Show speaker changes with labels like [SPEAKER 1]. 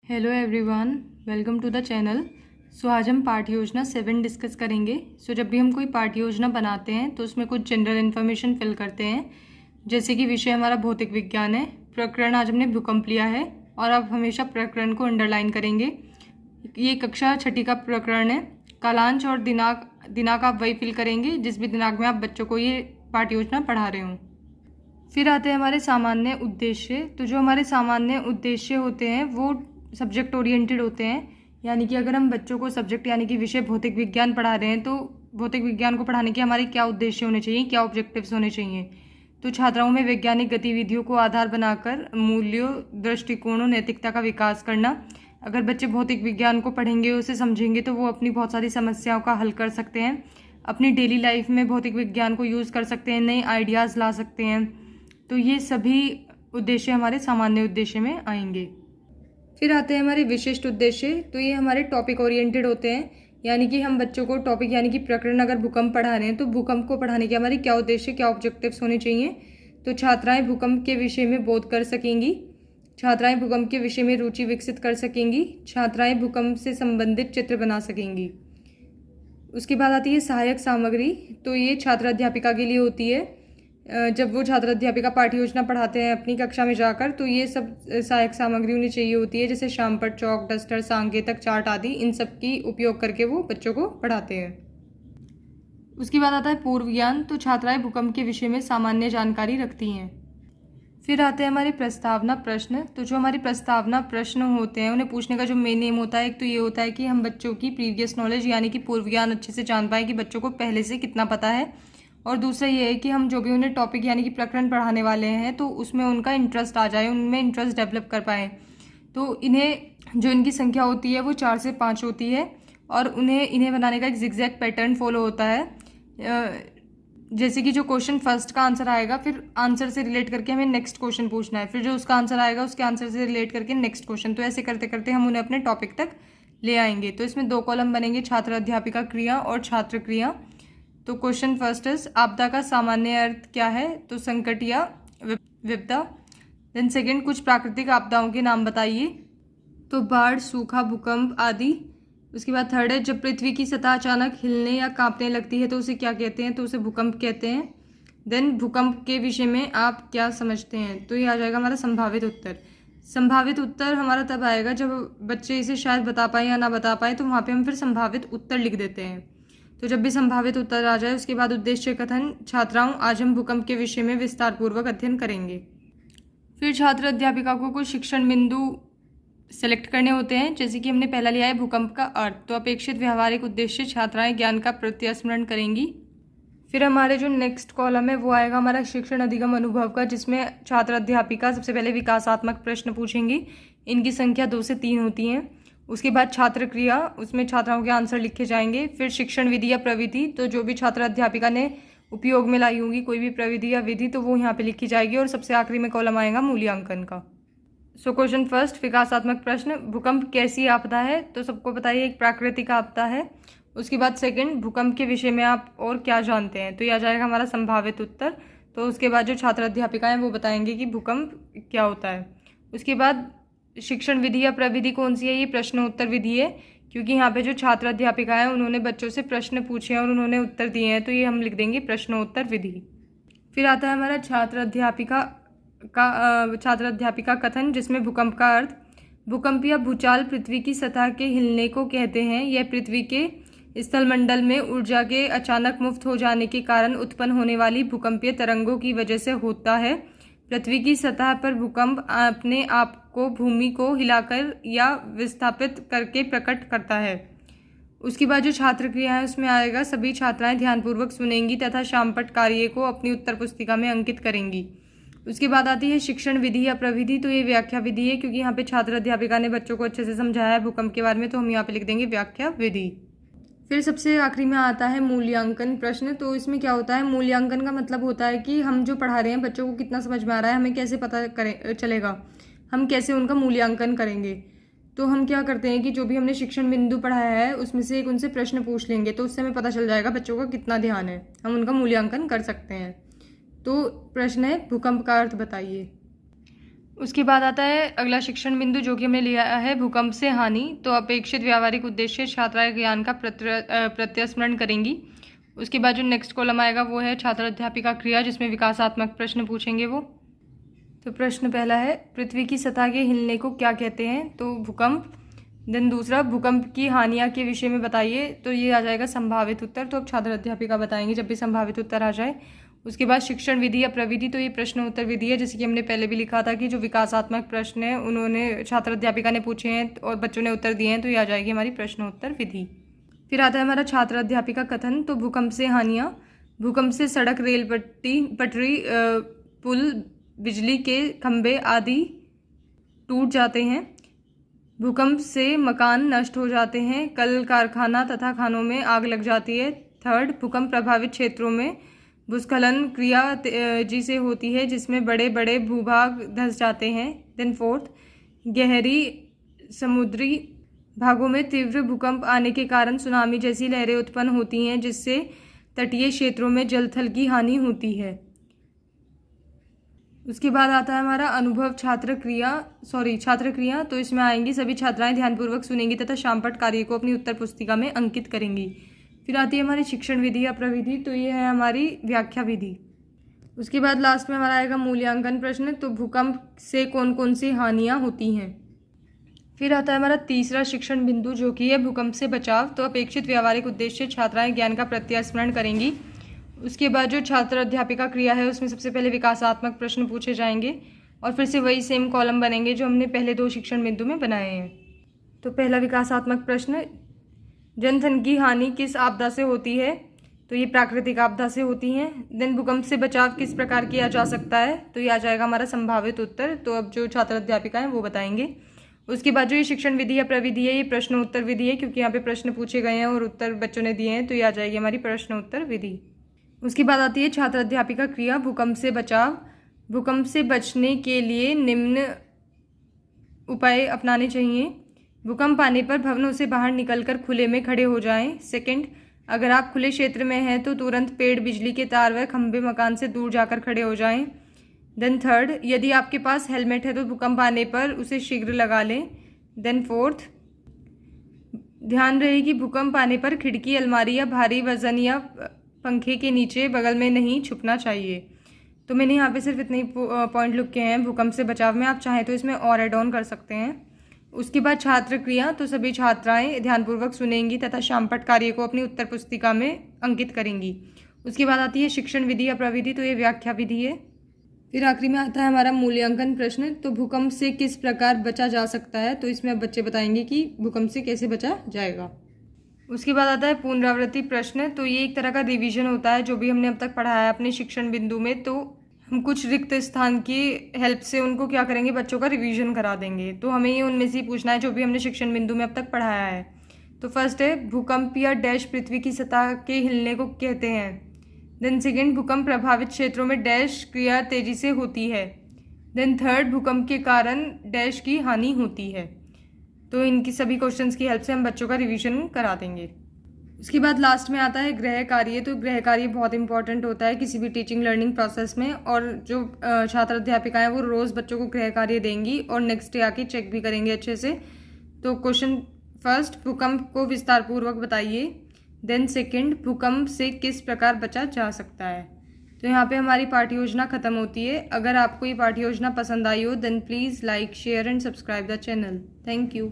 [SPEAKER 1] Hello everyone, welcome to the channel. आज हम पाठ योजना 7 डिस्कस करेंगे। जब भी हम कोई पाठ योजना बनाते हैं तो उसमें कुछ जनरल इन्फॉर्मेशन फिल करते हैं। जैसे कि विषय हमारा भौतिक विज्ञान है, प्रकरण आज हमने भूकंप लिया है और आप हमेशा प्रकरण को अंडरलाइन करेंगे। ये कक्षा 6ठी का प्रकरण है। कालांश और दिनांक आप वही फिल करेंगे जिस भी दिनांक में आप बच्चों को ये पाठ योजना पढ़ा रहे हों। फिर आते हैं हमारे सामान्य उद्देश्य। तो जो हमारे सामान्य उद्देश्य होते हैं वो सब्जेक्ट ओरिएंटेड होते हैं, यानी कि अगर हम बच्चों को सब्जेक्ट यानी कि विषय भौतिक विज्ञान पढ़ा रहे हैं तो भौतिक विज्ञान को पढ़ाने के हमारे क्या उद्देश्य होने चाहिए, क्या ऑब्जेक्टिव्स होने चाहिए। तो छात्राओं में वैज्ञानिक गतिविधियों को आधार बनाकर मूल्यों, दृष्टिकोणों, नैतिकता का विकास करना। अगर बच्चे भौतिक विज्ञान को पढ़ेंगे, उसे समझेंगे तो वो अपनी बहुत सारी समस्याओं का हल कर सकते हैं, अपनी डेली लाइफ में भौतिक विज्ञान को यूज़ कर सकते हैं, नए आइडियाज़ ला सकते हैं। तो ये सभी उद्देश्य हमारे सामान्य उद्देश्य में आएंगे। फिर आते हैं हमारे विशिष्ट उद्देश्य। तो ये हमारे टॉपिक ओरिएंटेड होते हैं, यानी कि हम बच्चों को टॉपिक यानी कि प्रकरण अगर भूकंप पढ़ा रहे हैं तो भूकंप को पढ़ाने के हमारे क्या उद्देश्य, क्या ऑब्जेक्टिव्स होने चाहिए। तो छात्राएं भूकंप के विषय में बोध कर सकेंगी, छात्राएं भूकंप के विषय में रुचि विकसित कर सकेंगी, छात्राएं भूकंप से संबंधित चित्र बना सकेंगी। उसके बाद आती है सहायक सामग्री। तो ये छात्र अध्यापिका के लिए होती है। जब वो छात्र अध्यापिका पाठ्य योजना पढ़ाते हैं अपनी कक्षा में जाकर, तो ये सब सहायक सामग्री उन्हें चाहिए होती है, जैसे शामपट, चौक, डस्टर, सांकेतक, चार्ट आदि। इन सब की उपयोग करके वो बच्चों को पढ़ाते हैं। उसके बाद आता है पूर्व ज्ञान। तो छात्राएं भूकंप के विषय में सामान्य जानकारी रखती हैं। फिर आते हैं हमारे प्रस्तावना प्रश्न। तो जो हमारे प्रस्तावना प्रश्न होते हैं उन्हें पूछने का जो मेन एम होता है, एक तो ये होता है कि हम बच्चों की प्रीवियस नॉलेज यानी कि पूर्व ज्ञान अच्छे से जान पाएँ कि बच्चों को पहले से कितना पता है। और दूसरा ये है कि हम जो भी उन्हें टॉपिक यानी कि प्रकरण पढ़ाने वाले हैं तो उसमें उनका इंटरेस्ट आ जाए, उनमें इंटरेस्ट डेवलप कर पाएँ। तो इन्हें जो इनकी संख्या होती है वो 4 से 5 होती है और इन्हें बनाने का एक जिगजैग पैटर्न फॉलो होता है। जैसे कि जो क्वेश्चन फर्स्ट का आंसर आएगा, फिर आंसर से रिलेट करके हमें नेक्स्ट क्वेश्चन पूछना है, फिर जो उसका आंसर आएगा उसके आंसर से रिलेट करके नेक्स्ट क्वेश्चन। तो ऐसे करते करते हम उन्हें अपने टॉपिक तक ले आएंगे। तो इसमें 2 कॉलम बनेंगे, छात्र अध्यापिका क्रिया और छात्र क्रिया। तो क्वेश्चन फर्स्ट इज आपदा का सामान्य अर्थ क्या है। तो संकट या विपदा। देन सेकंड, कुछ प्राकृतिक आपदाओं के नाम बताइए। तो बाढ़, सूखा, भूकंप आदि। उसके बाद थर्ड है जब पृथ्वी की सतह अचानक हिलने या कांपने लगती है तो उसे क्या कहते हैं। तो उसे भूकंप कहते हैं। देन भूकंप के विषय में आप क्या समझते हैं। तो ये आ जाएगा हमारा संभावित उत्तर। संभावित उत्तर हमारा तब आएगा जब बच्चे इसे शायद बता पाए या ना बता पाए, तो वहाँ पे हम फिर संभावित उत्तर लिख देते हैं। तो जब भी संभावित उत्तर आ जाए उसके बाद उद्देश्य कथन। छात्राओं, आज हम भूकंप के विषय में विस्तार पूर्वक अध्ययन करेंगे। फिर छात्र अध्यापिका को कुछ शिक्षण बिंदु सेलेक्ट करने होते हैं, जैसे कि हमने पहला लिया है भूकंप का अर्थ। तो अपेक्षित व्यवहारिक उद्देश्य, छात्राएं ज्ञान का प्रत्यास्मरण करेंगी। फिर हमारे जो नेक्स्ट कॉलम है वो आएगा हमारा शिक्षण अधिगम अनुभव का, जिसमें छात्र अध्यापिका सबसे पहले विकासात्मक प्रश्न पूछेंगी। इनकी संख्या 2 से 3 होती हैं। उसके बाद छात्र क्रिया, उसमें छात्राओं के आंसर लिखे जाएंगे। फिर शिक्षण विधि या प्रविधि, तो जो भी छात्र अध्यापिका ने उपयोग में लाई होंगी कोई भी प्रविधि या विधि, तो वो यहाँ पे लिखी जाएगी। और सबसे आखिरी में कॉलम आएगा मूल्यांकन का। सो क्वेश्चन फर्स्ट, विकासात्मक प्रश्न, भूकंप कैसी आपदा है। तो सबको बताइए एक प्राकृतिक आपदा है। उसके बाद सेकंड, भूकंप के विषय में आप और क्या जानते हैं। तो यह आ जाएगा हमारा संभावित उत्तर। तो उसके बाद जो छात्र अध्यापिका हैं वो बताएंगे कि भूकंप क्या होता है। उसके बाद शिक्षण विधि या प्रविधि कौन सी है। ये प्रश्न उत्तर विधि है, क्योंकि यहाँ पे जो छात्र अध्यापिका है उन्होंने बच्चों से प्रश्न पूछे हैं और उन्होंने उत्तर दिए हैं, तो ये हम लिख देंगे प्रश्नोत्तर विधि। फिर आता है हमारा छात्र अध्यापिका कथन, जिसमें भूकंप का अर्थ। भूकंप या भूचाल पृथ्वी की सतह के हिलने को कहते हैं। यह पृथ्वी के स्थलमंडल में ऊर्जा के अचानक मुक्त हो जाने के कारण उत्पन्न होने वाली भूकंपीय तरंगों की वजह से होता है। पृथ्वी की सतह पर भूकंप अपने आप को भूमि को हिलाकर या विस्थापित करके प्रकट करता है। उसके बाद जो छात्र क्रिया है उसमें आएगा सभी छात्राएं ध्यानपूर्वक सुनेंगी तथा शामपट कार्य को अपनी उत्तर पुस्तिका में अंकित करेंगी। उसके बाद आती है शिक्षण विधि या प्रविधि। तो ये व्याख्या विधि है, क्योंकि यहाँ पे छात्र अध्यापिका ने बच्चों को अच्छे से समझाया है भूकंप के बारे में, तो हम यहाँ पे लिख देंगे व्याख्या विधि। फिर सबसे आखिरी में आता है मूल्यांकन प्रश्न। तो इसमें क्या होता है, मूल्यांकन का मतलब होता है कि हम जो पढ़ा रहे हैं बच्चों को कितना समझ में आ रहा है, हमें कैसे पता चलेगा, हम कैसे उनका मूल्यांकन करेंगे। तो हम क्या करते हैं कि जो भी हमने शिक्षण बिंदु पढ़ाया है उसमें से एक उनसे प्रश्न पूछ लेंगे, तो उससे हमें पता चल जाएगा बच्चों का कितना ध्यान है, हम उनका मूल्यांकन कर सकते हैं। तो प्रश्न है भूकंप का अर्थ बताइए। उसके बाद आता है अगला शिक्षण बिंदु जो कि हमने लिया है भूकंप से हानि। तो अपेक्षित व्यावहारिक उद्देश्य छात्राएं ज्ञान का प्रत्यस्मरण करेंगी। उसके बाद जो नेक्स्ट कॉलम आएगा वो है छात्र अध्यापिका क्रिया, जिसमें विकासात्मक प्रश्न पूछेंगे वो। तो प्रश्न पहला है पृथ्वी की सतह के हिलने को क्या कहते हैं? तो भूकंप। देन दूसरा, भूकंप की हानियाँ के विषय में बताइए। तो ये आ जाएगा संभावित उत्तर। तो अब छात्र अध्यापिका बताएंगे जब भी संभावित उत्तर आ जाए। उसके बाद शिक्षण विधि या प्रविधि, तो ये प्रश्न उत्तर विधि है, जैसे कि हमने पहले भी लिखा था कि जो विकासात्मक प्रश्न है उन्होंने छात्र अध्यापिका ने पूछे हैं और बच्चों ने उत्तर दिए हैं, तो ये आ जाएगी हमारी प्रश्न उत्तर विधि। फिर आता है हमारा छात्र अध्यापिका कथन। तो भूकंप से हानियाँ, भूकंप से सड़क, रेल पटरी, पुल, बिजली के खंभे आदि टूट जाते हैं। भूकंप से मकान नष्ट हो जाते हैं। कल कारखाना तथा खानों में आग लग जाती है। थर्ड, भूकंप प्रभावित क्षेत्रों में भूस्खलन क्रिया तेजी से होती है, जिसमें बड़े बड़े भूभाग धंस जाते हैं। देन फोर्थ, गहरी समुद्री भागों में तीव्र भूकंप आने के कारण सुनामी जैसी लहरें उत्पन्न होती हैं, जिससे तटीय क्षेत्रों में जलथल की हानि होती है। उसके बाद आता है हमारा अनुभव छात्र क्रिया। तो इसमें आएंगी सभी छात्राएं ध्यानपूर्वक सुनेंगी तथा शामपट कार्य को अपनी उत्तर पुस्तिका में अंकित करेंगी। फिर आती है हमारी शिक्षण विधि या प्रविधि। तो ये है हमारी व्याख्या विधि। उसके बाद लास्ट में हमारा आएगा मूल्यांकन प्रश्न। तो भूकंप से कौन कौन सी हानियाँ होती हैं। फिर आता है हमारा तीसरा शिक्षण बिंदु जो कि है भूकंप से बचाव। तो अपेक्षित व्यावहारिक उद्देश्य छात्राएं ज्ञान का प्रत्यस्मरण करेंगी। उसके बाद जो छात्र अध्यापिका क्रिया है उसमें सबसे पहले विकासात्मक प्रश्न पूछे जाएंगे और फिर से वही सेम कॉलम बनेंगे जो हमने पहले 2 शिक्षण बिंदु में बनाए हैं। तो पहला विकासात्मक प्रश्न, जनधन की हानि किस आपदा से होती है? तो ये प्राकृतिक आपदा से होती हैं। देन भूकंप से बचाव किस प्रकार किया जा सकता है? तो ये आ जाएगा हमारा संभावित उत्तर। तो अब जो छात्र अध्यापिका हैं वो बताएंगे। उसके बाद जो ये शिक्षण विधि या प्रविधि है ये प्रश्न उत्तर विधि है, क्योंकि यहाँ पे प्रश्न पूछे गए हैं और उत्तर बच्चों ने दिए हैं, तो ये आ जाएगी हमारी प्रश्न उत्तर विधि। उसके बाद आती है छात्र अध्यापिका क्रिया, भूकंप से बचाव। भूकंप से बचने के लिए निम्न उपाय अपनाने चाहिए। भूकंप आने पर भवनों से बाहर निकलकर खुले में खड़े हो जाएं। सेकंड, अगर आप खुले क्षेत्र में हैं तो तुरंत पेड़, बिजली के तार व खंभे मकान से दूर जाकर खड़े हो जाएं। देन थर्ड, यदि आपके पास हेलमेट है तो भूकंप आने पर उसे शीघ्र लगा लें। देन फोर्थ, ध्यान रहे कि भूकंप आने पर खिड़की, अलमारी या भारी वजन या पंखे के नीचे बगल में नहीं छुपना चाहिए। तो मैंने यहाँ पे सिर्फ इतने ही पॉइंट लिखे हैं भूकंप से बचाव में, आप चाहें तो इसमें और ऐड ऑन कर सकते हैं। उसके बाद छात्र क्रिया, तो सभी छात्राएं ध्यानपूर्वक सुनेंगी तथा शामपट कार्य को अपनी उत्तर पुस्तिका में अंकित करेंगी। उसके बाद आती है शिक्षण विधि या प्रविधि। तो ये व्याख्या विधि है। फिर आखिरी में आता है हमारा मूल्यांकन प्रश्न। तो भूकंप से किस प्रकार बचा जा सकता है? तो इसमें अब बच्चे बताएंगे कि भूकंप से कैसे बचा जाएगा। उसके बाद आता है पुनरावृत्ति प्रश्न। तो ये एक तरह का रिवीजन होता है जो भी हमने अब तक पढ़ाया है अपने शिक्षण बिंदु में। तो हम कुछ रिक्त स्थान की हेल्प से उनको क्या करेंगे, बच्चों का रिवीजन करा देंगे। तो हमें ये उनमें से ही पूछना है जो भी हमने शिक्षण बिंदु में अब तक पढ़ाया है। तो फर्स्ट है भूकंप या डैश पृथ्वी की सतह के हिलने को कहते हैं। देन सेकेंड, भूकंप प्रभावित क्षेत्रों में डैश क्रिया तेजी से होती है। देन थर्ड, भूकंप के कारण डैश की हानि होती है। तो इनकी सभी क्वेश्चंस की हेल्प से हम बच्चों का रिवीजन करा देंगे। उसके बाद लास्ट में आता है गृह कार्य। तो गृह कार्य बहुत इंपॉर्टेंट होता है किसी भी टीचिंग लर्निंग प्रोसेस में, और जो छात्र अध्यापिका हैं वो रोज़ बच्चों को गृह कार्य देंगी और नेक्स्ट डे आके चेक भी करेंगे अच्छे से। तो क्वेश्चन फर्स्ट, भूकंप को विस्तार पूर्वक बताइए। देन सेकंड, भूकंप से किस प्रकार बचा जा सकता है। तो यहाँ पे हमारी पाठ्य योजना ख़त्म होती है। अगर आपको ये पाठ्य योजना पसंद आई हो then please like, share and subscribe the channel. Thank you.